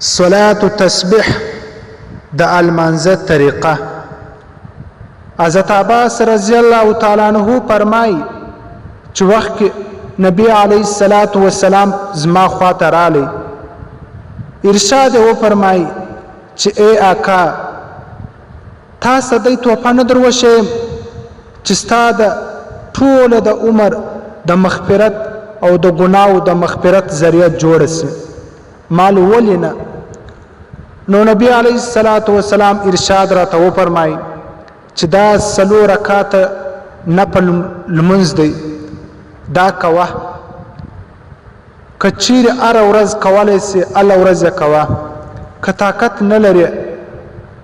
صلاة تسبیح د المانزه طریقه. حضرت عباس رضی الله تعالی عنہ فرمای چې وخت کې نبی علیه الصلاۃ والسلام زما خواته رالی، ارشاد و فرمای چې ای آقا تا سدی توپه نه دروشم چې ستا د ټوله د عمر د مغفرت او د ګناو د مغفرت ذریعہ جوړ سي. مال ولنا نو نبی علیه الصلاۃ والسلام ارشاد راته و فرمای چې دا سلو رکعات نفل لمونځ دی، دا کوه کچیر ار ورځ کولای سي ال ورځ کوه، که طاقت نه لري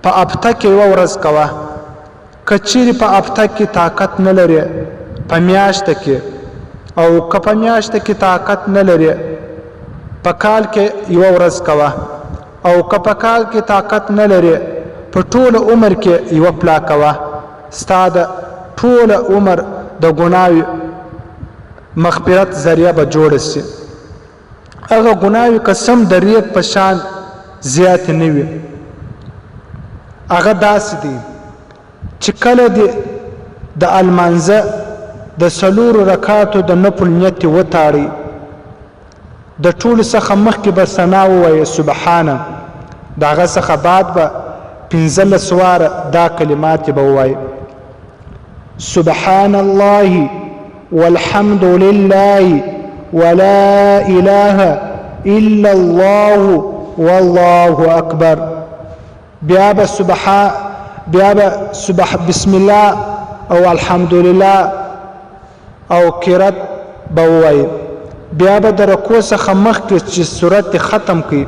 په هفته کې یوه ورځ کوه، کچیر په هفته کې طاقت نه لري په میاشت کې، او که په میاشت کې طاقت نه لري په کال کې یوه ورځ کوه، او که په کال کې طاقت نه لري په ټول عمر کې یوه پلا کوه. ستا د ټول عمر د ګناوي مغفرت ذریعہ به جوړ سي. هغه ګناوي قسم د ریګ په شان زیات نه وي. هغه داسې دي چې کله دې د المانزه د څلورو رکعاتو د نفل نیت وتاړي، د ټولو څخه مخکې به ثنا ووایې سبحانه، د هغه څخه بعد به 15 واره دا کلمات به ووایې سبحان الله والحمد لله ولا اله الا الله والله اکبر. بیا به بسم الله او الحمدلله او قرات به ووایې. بیا به د رکوع څخه مخکې چې سورت ختم کړي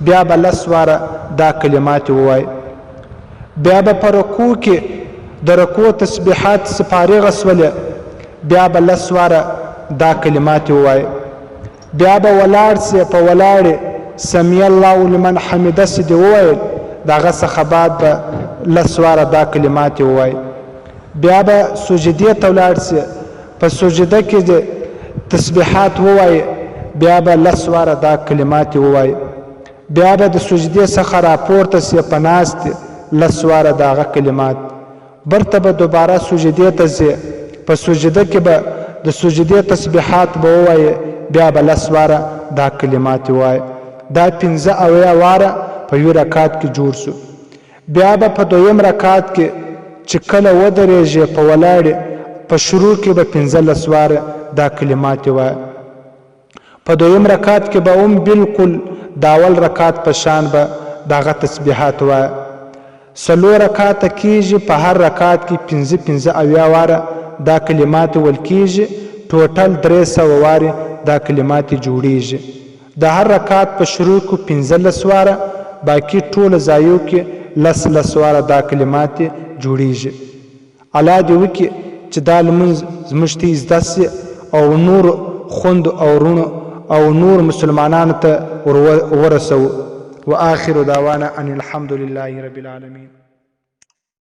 بیا به 10 واره دا کلمات ووایې. بیا به په رکوع کې د رکوع تسبیحات سپارغه سولې بیا به 10 واره دا کلمات ووایې. بیا به ولاړ سي په ولاړې سمی الله لمن حمده سي دی وویل، د هغه څخه بعد به 10 واره دا کلمات ووایې. بیا به سجدې ته ولاړ سي په سجده کې د تسبیحات ووایې، بیا به 10 واره دا کلمات ووایې. بیا به د سجدې څخه راپورته سي په ناستې 10 واره د هغه کلمات. برته به دوباره سجدې ته ځي، په سجده کې به د سجدې تسبیحات به ووایې، بیا به 10 واره دا کلمات ووایې. دا 15 واره په یو رکعت کې جوړ شو. بیا به په دویم رکعت کې چې کله ودرېږي په ولاړې په شروع کې به 15 واره دا کلمات وایې. په دویم رکعت کې به بالکل د اول رکعت په شان به دغه تسبیحات وایې. 4 رکعات کېږي، په هر رکعت کې 15 واره دا کلمات ول کېږي، ټوټل 300 واره دا کلمات جوړیږي. د هر رکعت په شروع کې 15 واره، باقي ټول ځایو کې 10 واره دا کلمات جوړیږي. الله دې وکړي چې دا لمونځ زموږ ته زده سي او نور خوندو او رونو او نور مسلمانانو ته ورسو. واخر دعوانا ان الحمد لله رب العالمين.